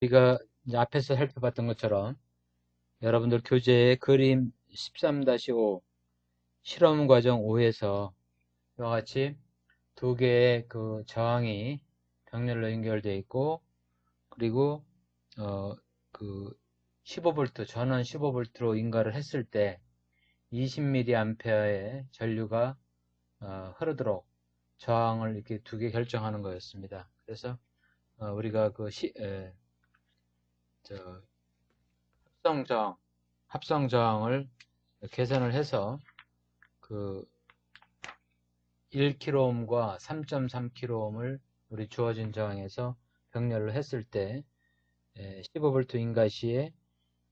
우리가 이제 앞에서 살펴봤던 것처럼 여러분들 교재에 그림 13-5 실험 과정 5에서 이와 같이 두 개의 그 저항이 병렬로 연결되어 있고, 그리고 그 15V 전원 15V로 인가를 했을 때 20mA의 전류가 흐르도록 저항을 이렇게 두 개 결정하는 거였습니다. 그래서 우리가 그 합성 저항을 계산을 해서 그 1kΩ과 3.3kΩ을 우리 주어진 저항에서 병렬을 했을 때 15V 인가 시에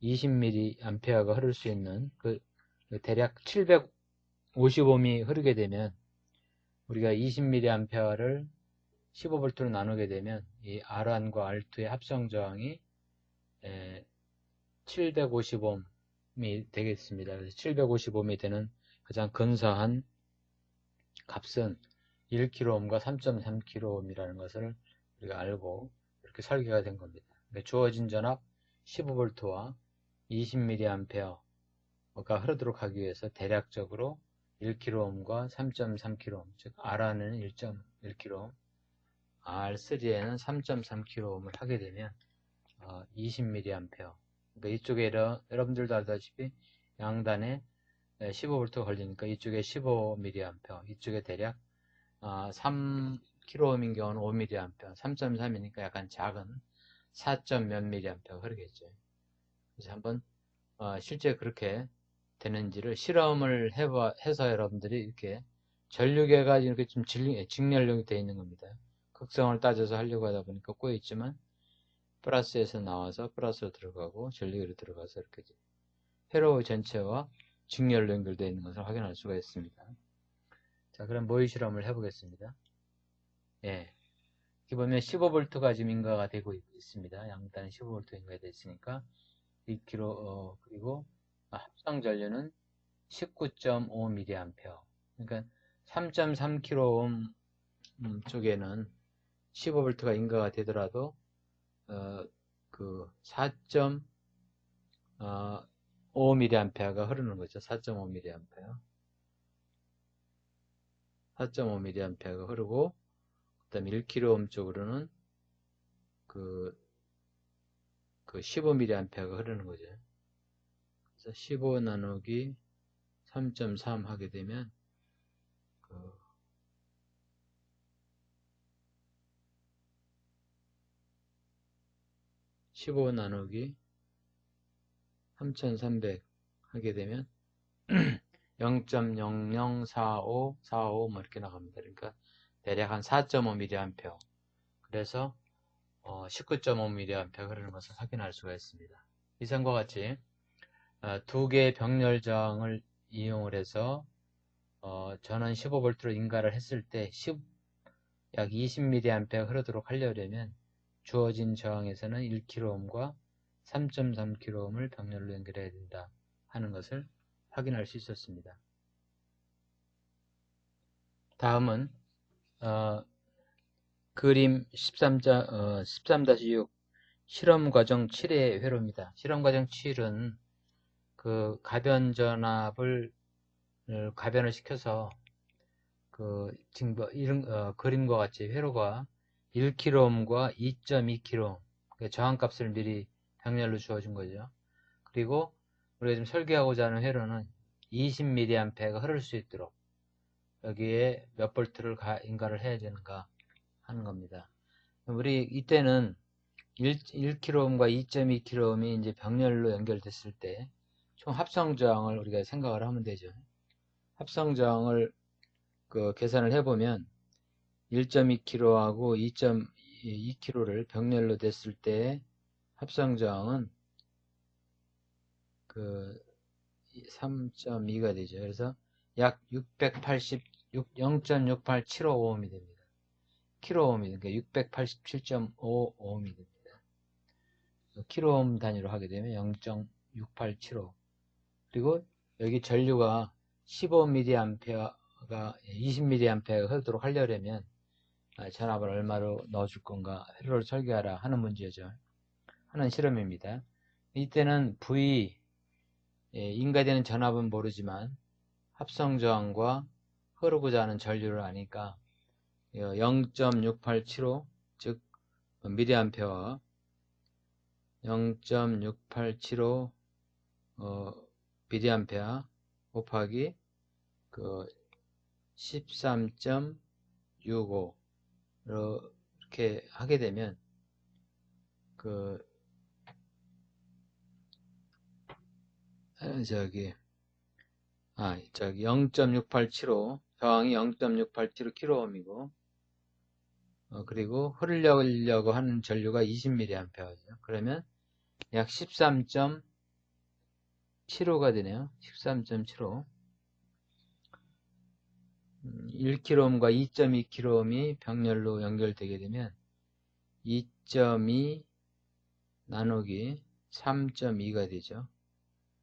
20mA가 흐를 수 있는 그 대략 750ohm이 흐르게 되면, 우리가 20mA를 15V로 나누게 되면 이 R1과 R2의 합성 저항이 750ohm이 되겠습니다. 그래서 750ohm이 되는 가장 근사한 값은 1kΩ과 3.3kΩ이라는 것을 우리가 알고 이렇게 설계가 된 겁니다. 그러니까 주어진 전압 15V와 20mA가 흐르도록 하기 위해서 대략적으로 1kΩ과 3.3kΩ, 즉 R는 1.1kΩ, R3에는 3.3kΩ을 하게 되면 20mA. 그러니까 이쪽에 여러분들도 알다시피 양단에 15V 걸리니까 이쪽에 15mA, 이쪽에 대략 3kΩ인 경우는 5mA, 3.3이니까 약간 작은 4. 몇 mA 흐르겠죠. 그래서 한번 실제 그렇게 되는지를 실험을 해서 여러분들이 이렇게 전류계가 이렇게 좀 직렬력이 되어 있는 겁니다. 극성을 따져서 하려고 하다 보니까 꼬여있지만 플러스에서 나와서 플러스로 들어가고 전류계로 들어가서 이렇게 회로 전체와 직렬로 연결되어 있는 것을 확인할 수가 있습니다. 자, 그럼 모의 실험을 해보겠습니다. 예. 여기 보면 15V가 지금 인가가 되고 있습니다. 양단에 15V 인가가 되어 있으니까 2kg, 그리고 합성 전류는 19.5mA. 그러니까 3.3kΩ 쪽에는 15V가 인가가 되더라도 그 4.5mA가 흐르는 거죠. 4.5mA. 4.5mA가 흐르고, 그 다음에 1kΩ 쪽으로는 그 15mA가 흐르는 거죠. 그래서 15 나누기 3.3 하게 되면 15 나누기 3300 하게 되면 0.004545 뭐 이렇게 나갑니다. 그러니까 대략 한 4.5mA. 그래서 19.5mA 흐르는 것을 확인할 수가 있습니다. 이상과 같이 두 개의 병렬 저항을 이용을 해서 전원 15V로 인가를 했을 때 약 20mA 흐르도록 하려면 주어진 저항에서는 1kΩ과 3.3kΩ을 병렬로 연결해야 된다 하는 것을 확인할 수 있었습니다. 다음은 그림 13-6 실험과정 7의 회로입니다. 실험과정 7은 그 가변전압을 가변을 시켜서 그림과 같이 회로가 1kΩ과 2.2kΩ 저항값을 미리 병렬로 주어준 거죠. 그리고 우리가 지금 설계하고자 하는 회로는 20mA가 흐를 수 있도록 여기에 몇 볼트를 인가를 해야 되는가 하는 겁니다. 우리 이때는 1kΩ과 2.2kΩ이 이제 병렬로 연결됐을 때 총 합성 저항을 우리가 생각을 하면 되죠. 합성 저항을 계산을 해보면 1.2kg하고 2.2kg를 병렬로 됐을 때 합성 저항은 3.2가 되죠. 그래서 약 0.6875ohm이 됩니다. 킬로옴이 그러니까 687.5ohm이 됩니다. 킬로옴 단위로 하게 되면 0.687호. 그리고 여기 전류가 15mA가 20mA가 흐르도록 하려면 전압을 얼마로 넣어줄 건가 회로를 설계하라 하는 문제죠. 하는 실험입니다. 이때는 V, 인가되는 전압은 모르지만 합성저항과 흐르고자 하는 전류를 아니까 0.687호, 즉 미리암페어 0.687호 미리암페어 곱하기 그 13.65 이렇게 하게 되면 저기 0.687호 저항이 0.687kΩ이고 그리고 흐르려고 하는 전류가 20mA죠. 그러면 약 13.75가 되네요. 13.75 1kΩ과 2.2kΩ이 병렬로 연결되게 되면 2.2 나누기 3.2가 되죠.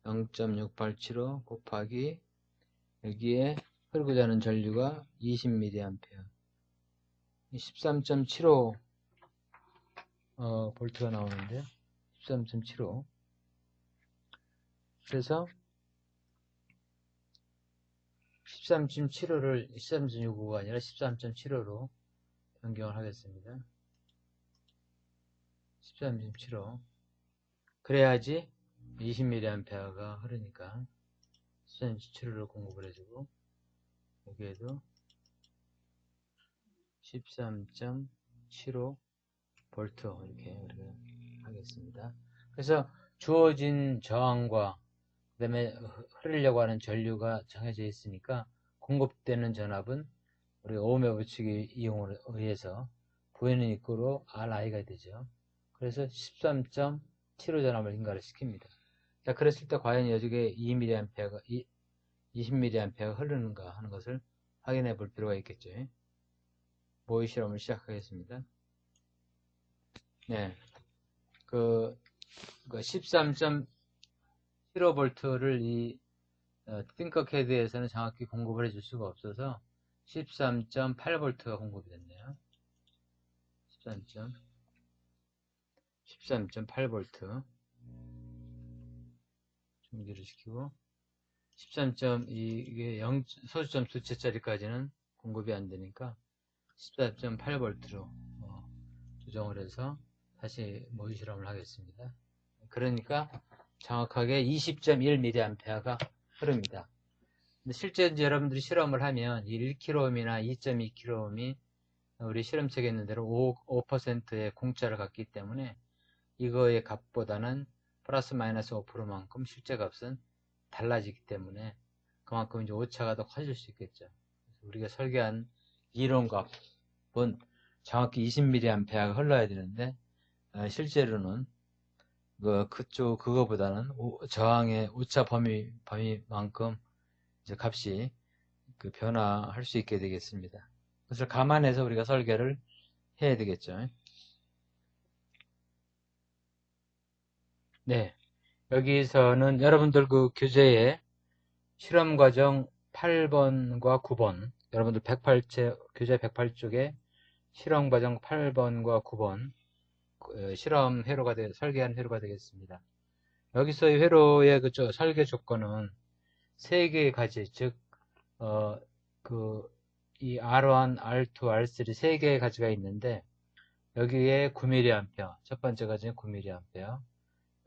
0.687호 곱하기 여기에 흐르고자 하는 전류가 20mA 13.75 볼트가 나오는데 13.75 그래서 13.75를 13.65가 아니라 13.75로 변경을 하겠습니다. 13.75 그래야지 20mA가 흐르니까 13.75를 공급을 해주고 여기에도 13.75 볼트 이렇게 하겠습니다. 그래서 주어진 저항과 그 다음에 흐르려고 하는 전류가 정해져 있으니까 공급되는 전압은 우리 오음의 법칙의 이용을 의해서 V는 이꼬로 RI가 되죠. 그래서 13.75 전압을 인가를 시킵니다. 자, 그랬을 때 과연 여기에 2mA가 20mA가 흐르는가 하는 것을 확인해 볼 필요가 있겠죠. 모의 실험을 시작하겠습니다. 네, 13.75V를 이 띵커캐드에서는 정확히 공급을 해줄 수가 없어서 13.8V가 공급이 됐네요. 13.8V 중지를 시키고 13. 이게 소수점 두째짜리까지는 공급이 안 되니까 14.8V로 조정을 해서 다시 모의 실험을 하겠습니다. 그러니까 정확하게 20.1mA가 흐릅니다. 근데 실제 이제 여러분들이 실험을 하면 1kΩ이나 2.2kΩ이 우리 실험책에 있는 대로 5%의 공짜를 갖기 때문에 이거의 값보다는 플러스 마이너스 5%만큼 실제 값은 달라지기 때문에 그만큼 이제 오차가 더 커질 수 있겠죠. 우리가 설계한 이론 값은 정확히 20mA가 흘러야 되는데 실제로는 그거보다는 저항의 오차 범위만큼 이제 값이 변화할 수 있게 되겠습니다. 그것을 감안해서 우리가 설계를 해야 되겠죠. 네. 여기서는 여러분들 그 교재에 실험과정 8번과 9번, 여러분들 교재 108쪽에 실험과정 8번과 9번 실험 회로가 설계한 회로가 되겠습니다. 여기서의 회로의 설계 조건은 3개의 가지, 즉, 이 R1, R2, R3 3개의 가지가 있는데, 여기에 9mA, 첫 번째 가지는 9mA,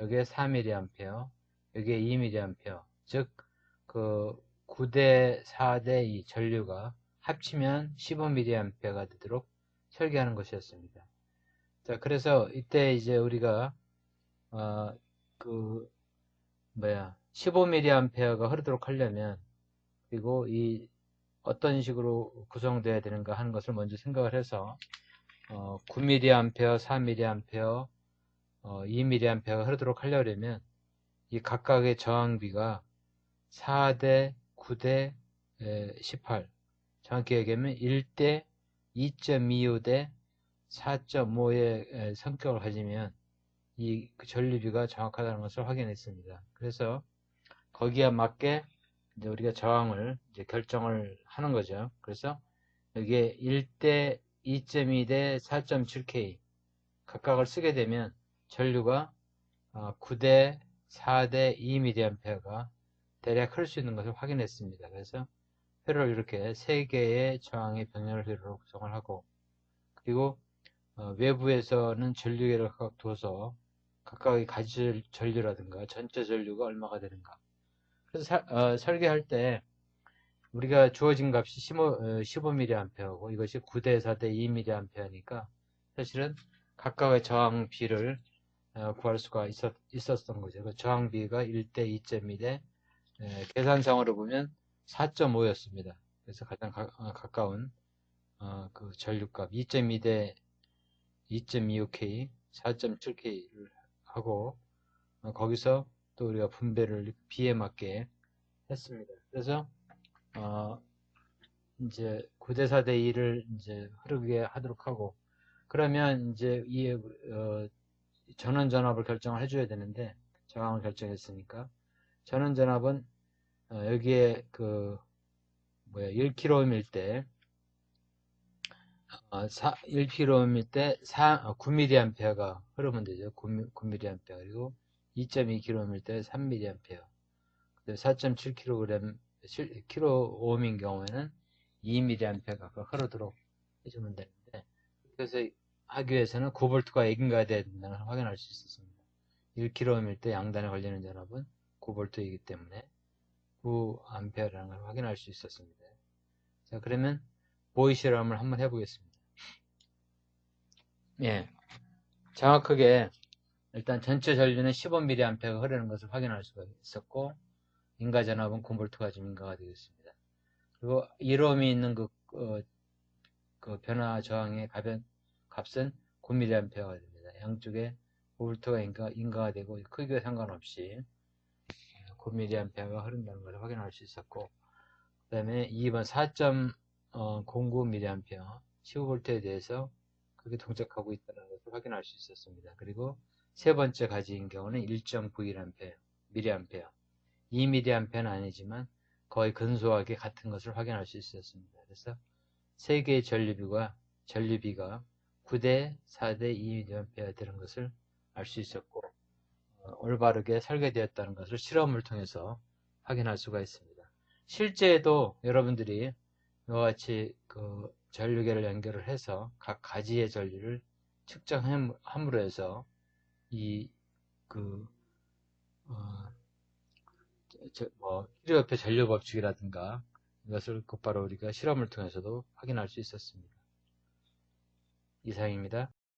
여기에 4mA, 여기에 2mA, 즉, 9대 4대 2 전류가 합치면 15mA가 되도록 설계하는 것이었습니다. 자, 그래서 이때 이제 우리가, 15mA가 흐르도록 하려면, 그리고 어떤 식으로 구성되어야 되는가 하는 것을 먼저 생각을 해서 9mA, 4mA, 2mA가 흐르도록 하려면 이 각각의 저항비가 4대 9대 18 정확히 얘기하면 1대 2.25대 4.5의 성격을 가지면 이 전류비가 정확하다는 것을 확인했습니다. 그래서 거기에 맞게 이제 우리가 저항을 이제 결정을 하는 거죠. 그래서 여기에 1대 2.2 대 4.7K 각각을 쓰게 되면 전류가 9대 4대 2mA가 대략 흐를 수 있는 것을 확인했습니다. 그래서 회로를 이렇게 3개의 저항의 병렬 회로로 구성을 하고, 그리고 외부에서는 전류계를 각각 둬서 각각의 가지 전류라든가 전체 전류가 얼마가 되는가. 그래서 설계할 때 우리가 주어진 값이 15mA고 이것이 9대 4대 2mA니까 사실은 각각의 저항비를 구할 수가 있었던 거죠. 그 저항비가 1대 2.2대 계산상으로 보면 4.5였습니다. 그래서 가장 가까운 그 전류값 2.2대 2.25K, 4.7K를 하고 거기서 또 우리가 분배를 B에 맞게 했습니다. 그래서 이제 9대 4대 2를 이제 흐르게 하도록 하고, 그러면 이제 이 전원 전압을 결정을 해줘야 되는데 저항을 결정했으니까 전원 전압은 여기에 1kΩ일 때 1kΩ일 때 9mA가 흐르면 되죠. 9mA. 그리고 2.2kΩ일 때 3mA. 4.7kg, kΩ인 경우에는 2mA가 흐르도록 해주면 되는데, 그래서 하기 위해서는 9V가 액인가야 된다는 걸 확인할 수 있었습니다. 1kΩ일 때 양단에 걸리는 전압은 9V이기 때문에 9A라는 걸 확인할 수 있었습니다. 자, 그러면 보이 실험을 한번 해보겠습니다. 예, 정확하게 일단 전체 전류는 15mA가 흐르는 것을 확인할 수가 있었고, 인가 전압은 9V가 지금 인가가 되겠습니다. 그리고 1ohm이 있는 그 변화 저항의 값은 9mA가 됩니다. 양쪽에 9V가 인가가 되고 크기와 상관없이 9mA가 흐른다는 것을 확인할 수 있었고, 그 다음에 2번 4.09mA 15V에 대해서 그게 동작하고 있다는 것을 확인할 수 있었습니다. 그리고 세 번째 가지인 경우는 1.91mA, 2mA는 아니지만 거의 근소하게 같은 것을 확인할 수 있었습니다. 그래서 세 개의 전류비가 9대 4대 2mA 되는 것을 알 수 있었고, 올바르게 설계되었다는 것을 실험을 통해서 확인할 수가 있습니다. 실제에도 여러분들이 이와 같이 그 전류계를 연결을 해서 각 가지의 전류를 측정함으로 해서 키르호페 전류 법칙이라든가 이것을 곧바로 우리가 실험을 통해서도 확인할 수 있었습니다. 이상입니다.